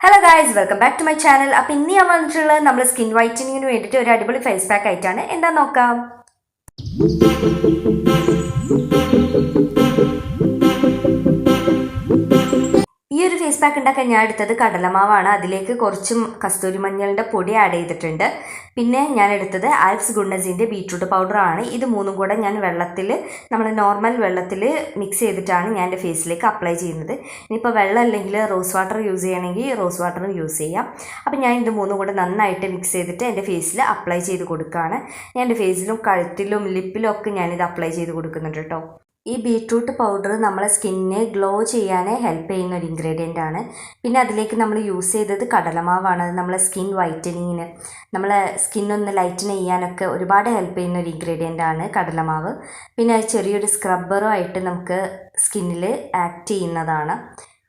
Hello guys, welcome back to my channel. അപ്പോൾ ഇന്ന് ഞാൻ വന്നിട്ടുള്ളത് നമ്മൾ സ്കിൻ വൈറ്റനിങ്ങിന് വേണ്ടിയിട്ട് ഒരു അടിപൊളി ഫേസ് പാക്ക് ആയിട്ടാണ്. എന്താ നോക്കാം. ഈ ഒരു ഫേസ് പാക്ക് ഉണ്ടാക്കാൻ ഞാൻ എടുത്തത് കടലമാവാണ്. അതിലേക്ക് കുറച്ച് കസ്തൂരി മഞ്ഞളിൻ്റെ പൊടി ആഡ് ചെയ്തിട്ടുണ്ട്. പിന്നെ ഞാൻ എടുത്തത് ആൽപ്സ് ഗുഡ്നസിൻ്റെ ബീട്രൂട്ട് പൗഡറാണ്. ഇത് മൂന്നും കൂടെ ഞാൻ നമ്മൾ നോർമൽ വെള്ളത്തിൽ മിക്സ് ചെയ്തിട്ടാണ് ഞാൻ എൻ്റെ ഫേസിലേക്ക് അപ്ലൈ ചെയ്യുന്നത്. ഇനിയിപ്പോൾ വെള്ളം അല്ലെങ്കിൽ റോസ് വാട്ടർ യൂസ് ചെയ്യണമെങ്കിൽ റോസ് വാട്ടറും യൂസ് ചെയ്യാം. അപ്പോൾ ഞാൻ ഇത് മൂന്നും കൂടെ നന്നായിട്ട് മിക്സ് ചെയ്തിട്ട് എൻ്റെ ഫേസിൽ അപ്ലൈ ചെയ്ത് കൊടുക്കുകയാണ്. ഞാൻ എൻ്റെ ഫേസിലും കഴുത്തിലും ലിപ്പിലും ഒക്കെ ഞാനിത് അപ്ലൈ ചെയ്ത് കൊടുക്കുന്നുണ്ട് കേട്ടോ. ഈ ബീട്രൂട്ട് പൗഡർ നമ്മളെ സ്കിന്നിനെ ഗ്ലോ ചെയ്യാൻ ഹെൽപ്പ് ചെയ്യുന്ന ഒരു ഇൻഗ്രീഡിയൻ്റ് ആണ്. പിന്നെ അതിലേക്ക് നമ്മൾ യൂസ് ചെയ്തത് കടലമാവാണ്. അത് നമ്മളെ സ്കിൻ വൈറ്റനിങ്ങിന്, നമ്മളെ സ്കിന്നൊന്ന് ലൈറ്റൻ ചെയ്യാനൊക്കെ ഒരുപാട് ഹെൽപ്പ് ചെയ്യുന്ന ഒരു ഇൻഗ്രീഡിയൻ്റ് ആണ് കടലമാവ്. പിന്നെ അത് ചെറിയൊരു സ്ക്രബ്ബറും ആയിട്ട് നമുക്ക് സ്കിന്നിൽ ആക്ട് ചെയ്യുന്നതാണ്.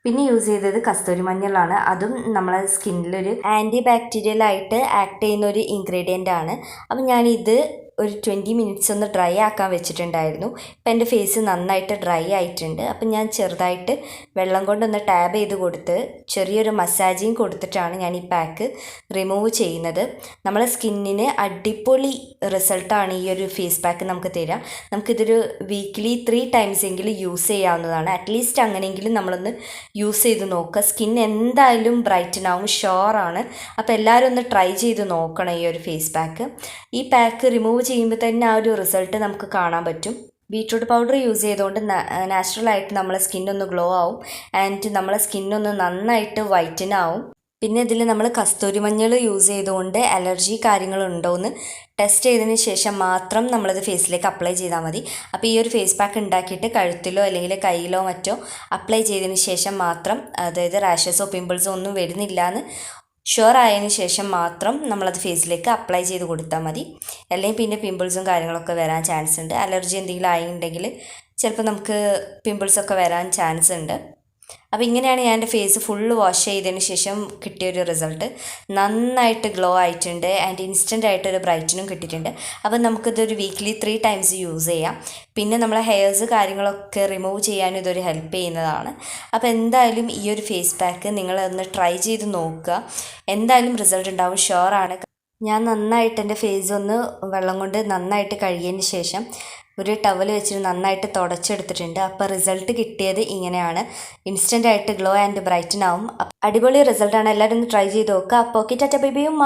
പിന്നെ യൂസ് ചെയ്തത് കസ്തൂരി മഞ്ഞളാണ്. അതും നമ്മളെ സ്കിന്നിലൊരു ആൻറ്റി ബാക്ടീരിയൽ ആയിട്ട് ആക്ട് ചെയ്യുന്ന ഒരു ഇൻഗ്രീഡിയൻ്റ് ആണ്. അപ്പം ഞാനിത് ഒരു 20 മിനിറ്റ്സ് ഒന്ന് ഡ്രൈ ആക്കാൻ വെച്ചിട്ടുണ്ടായിരുന്നു. ഇപ്പം എൻ്റെ ഫേസ് നന്നായിട്ട് ഡ്രൈ ആയിട്ടുണ്ട്. അപ്പം ഞാൻ ചെറുതായിട്ട് വെള്ളം കൊണ്ടൊന്ന് ടാബ് ചെയ്ത് കൊടുത്ത് ചെറിയൊരു മസാജിങ് കൊടുത്തിട്ടാണ് ഞാൻ ഈ പാക്ക് റിമൂവ് ചെയ്യുന്നത്. നമ്മളെ സ്കിന്നിന് അടിപൊളി റിസൾട്ടാണ് ഈ ഒരു ഫേസ് പാക്ക് നമുക്ക് തരിക. നമുക്കിതൊരു വീക്ക്ലി 3 ടൈംസ് എങ്കിലും യൂസ് ചെയ്യാവുന്നതാണ്. അറ്റ്ലീസ്റ്റ് അങ്ങനെയെങ്കിലും നമ്മളൊന്ന് യൂസ് ചെയ്ത് നോക്കുക. സ്കിൻ എന്തായാലും ബ്രൈറ്റൻ ആവും, ഷുവറാണ്. അപ്പോൾ എല്ലാവരും ഒന്ന് ട്രൈ ചെയ്ത് നോക്കണം ഈ ഒരു ഫേസ് പാക്ക്. ഈ പാക്ക് റിമൂവ് ചെയ്യുമ്പോൾ തന്നെ ആ ഒരു റിസൾട്ട് നമുക്ക് കാണാൻ പറ്റും. ബീട്രൂട്ട് പൗഡർ യൂസ് ചെയ്തുകൊണ്ട് നാച്ചുറലായിട്ട് നമ്മളെ സ്കിന്നൊന്ന് ഗ്ലോ ആവും ആൻഡ് നമ്മളെ സ്കിന്നൊന്ന് നന്നായിട്ട് വൈറ്റൻ ആവും. പിന്നെ ഇതിൽ നമ്മൾ കസ്തൂരി മഞ്ഞൾ യൂസ് ചെയ്തുകൊണ്ട് അലർജി കാര്യങ്ങളുണ്ടോ എന്ന് ടെസ്റ്റ് ചെയ്തതിന് ശേഷം മാത്രം നമ്മളത് ഫേസിലേക്ക് അപ്ലൈ ചെയ്താൽ മതി. അപ്പോൾ ഈ ഒരു ഫേസ് പാക്ക് ഉണ്ടാക്കിയിട്ട് കഴുത്തിലോ അല്ലെങ്കിൽ കയ്യിലോ മറ്റോ അപ്ലൈ ചെയ്തതിന് ശേഷം മാത്രം, അതായത് റാഷസോ പിമ്പിൾസോ ഒന്നും വരുന്നില്ല എന്ന് ഷുവർ ആയതിനു ശേഷം മാത്രം നമ്മളത് ഫേസിലേക്ക് അപ്ലൈ ചെയ്ത് കൊടുത്താൽ മതി. അല്ലെങ്കിൽ പിന്നെ പിമ്പിൾസും കാര്യങ്ങളൊക്കെ വരാൻ ചാൻസ് ഉണ്ട്. അലർജി എന്തെങ്കിലും ആയിട്ടുണ്ടെങ്കിൽ ചിലപ്പോൾ നമുക്ക് പിമ്പിൾസൊക്കെ വരാൻ ചാൻസ് ഉണ്ട്. അപ്പോൾ ഇങ്ങനെയാണ് ഞാൻ എൻ്റെ ഫേസ് ഫുള്ള് വാഷ് ചെയ്തതിന് ശേഷം കിട്ടിയൊരു റിസൾട്ട്. നന്നായിട്ട് ഗ്ലോ ആയിട്ടുണ്ട് ആൻഡ് ഇൻസ്റ്റൻ്റ് ആയിട്ടൊരു ബ്രൈറ്റനും കിട്ടിയിട്ടുണ്ട്. അപ്പോൾ നമുക്കിതൊരു വീക്ക്ലി 3 ടൈംസ് യൂസ് ചെയ്യാം. പിന്നെ നമ്മളെ ഹെയർസ് കാര്യങ്ങളൊക്കെ റിമൂവ് ചെയ്യാനും ഇതൊരു ഹെൽപ്പ് ചെയ്യുന്നതാണ്. അപ്പോൾ എന്തായാലും ഈ ഒരു ഫേസ് പാക്ക് നിങ്ങളൊന്ന് ട്രൈ ചെയ്ത് നോക്കുക. എന്തായാലും റിസൾട്ട് ഉണ്ടാവും, ഷുവറാണ്. ഞാൻ നന്നായിട്ട് എൻ്റെ ഫേസ് ഒന്ന് വെള്ളം കൊണ്ട് നന്നായിട്ട് കഴുകിയതിന് ശേഷം ഒരു ടവൽ വെച്ചിട്ട് നന്നായിട്ട് തുടച്ചെടുത്തിട്ടുണ്ട്. അപ്പോൾ റിസൾട്ട് കിട്ടിയത് ഇങ്ങനെയാണ്. ഇൻസ്റ്റൻ്റ് ആയിട്ട് ഗ്ലോ ആൻഡ് ബ്രൈറ്റൻ ആവും. അടിപൊളി റിസൾട്ടാണ്. എല്ലാവരും ഒന്ന് ട്രൈ ചെയ്ത് നോക്കുക. അപ്പോൾ ഓക്കെ, ടാറ്റ ബൈ ബൈ ഉമ്മ.